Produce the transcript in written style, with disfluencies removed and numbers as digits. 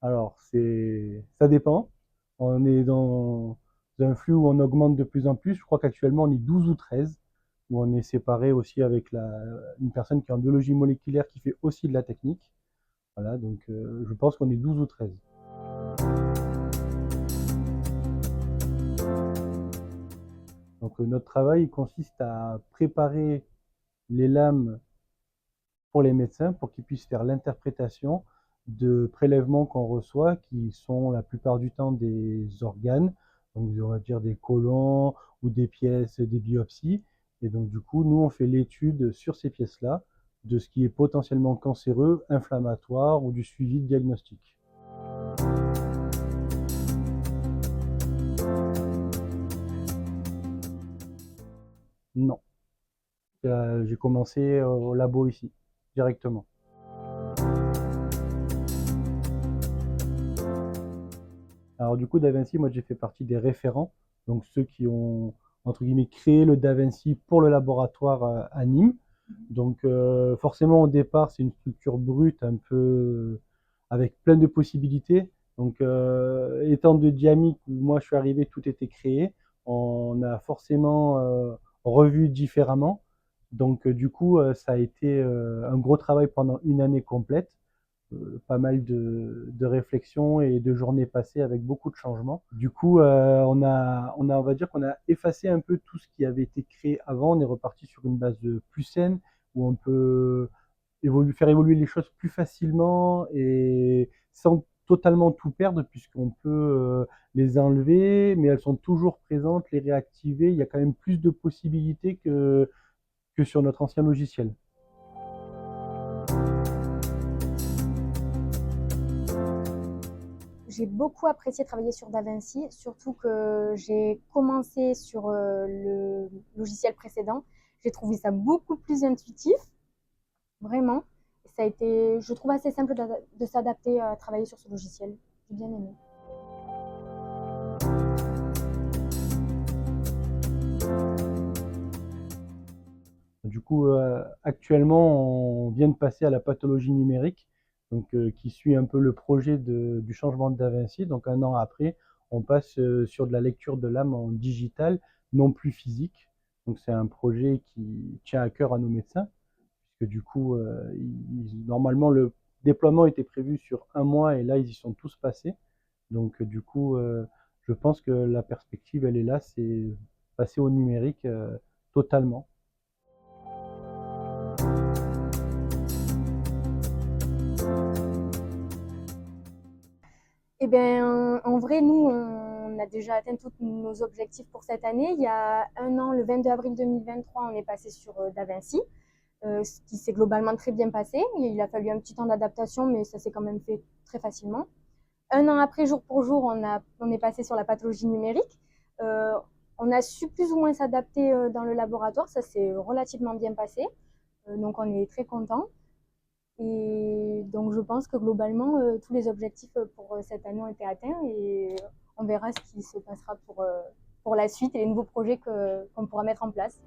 Alors, ça dépend. On est dans un flux où on augmente de plus en plus. Je crois qu'actuellement, on est 12 ou 13, où on est séparé aussi avec une personne qui est en biologie moléculaire qui fait aussi de la technique. Voilà, donc je pense qu'on est 12 ou 13. Donc notre travail consiste à préparer les lames pour les médecins pour qu'ils puissent faire l'interprétation de prélèvements qu'on reçoit, qui sont la plupart du temps des organes, donc on va dire des côlons ou des pièces, des biopsies. Et donc du coup, nous, on fait l'étude sur ces pièces-là de ce qui est potentiellement cancéreux, inflammatoire ou du suivi de diagnostic. Non, j'ai commencé au labo ici, directement. Alors du coup, DaVinci, moi j'ai fait partie des référents, donc ceux qui ont, entre guillemets, créé le DaVinci pour le laboratoire à Nîmes. Donc forcément, au départ, c'est une structure brute, un peu avec plein de possibilités. Donc étant de Diamic, où moi je suis arrivé, tout était créé. On a forcément revu différemment. Donc du coup, ça a été un gros travail pendant une année complète, pas mal de réflexions et de journées passées avec beaucoup de changements. Du coup, on va dire qu'on a effacé un peu tout ce qui avait été créé avant. On est reparti sur une base plus saine où on peut faire évoluer les choses plus facilement et sans totalement tout perdre puisqu'on peut les enlever, mais elles sont toujours présentes, les réactiver. Il y a quand même plus de possibilités que sur notre ancien logiciel. J'ai beaucoup apprécié travailler sur DaVinci, surtout que j'ai commencé sur le logiciel précédent. J'ai trouvé ça beaucoup plus intuitif, vraiment. Ça a été, je trouve assez simple de s'adapter à travailler sur ce logiciel. J'ai bien aimé. Du coup, actuellement, on vient de passer à la pathologie numérique, donc qui suit un peu le projet du changement de Da Vinci. Donc un an après, on passe sur de la lecture de l'âme en digital, non plus physique. Donc c'est un projet qui tient à cœur à nos médecins, puisque du coup, normalement le déploiement était prévu sur un mois et là ils y sont tous passés. Donc du coup, je pense que la perspective elle est là, c'est passer au numérique totalement. Eh bien, en vrai, nous, on a déjà atteint tous nos objectifs pour cette année. Il y a un an, le 22 avril 2023, on est passé sur DaVinci, ce qui s'est globalement très bien passé. Il a fallu un petit temps d'adaptation, mais ça s'est quand même fait très facilement. Un an après, jour pour jour, on est passé sur la pathologie numérique. Euh, on a su plus ou moins s'adapter dans le laboratoire, ça s'est relativement bien passé. Donc on est très content. Et donc je pense que globalement, tous les objectifs pour cette année ont été atteints et on verra ce qui se passera pour la suite et les nouveaux projets qu'on pourra mettre en place.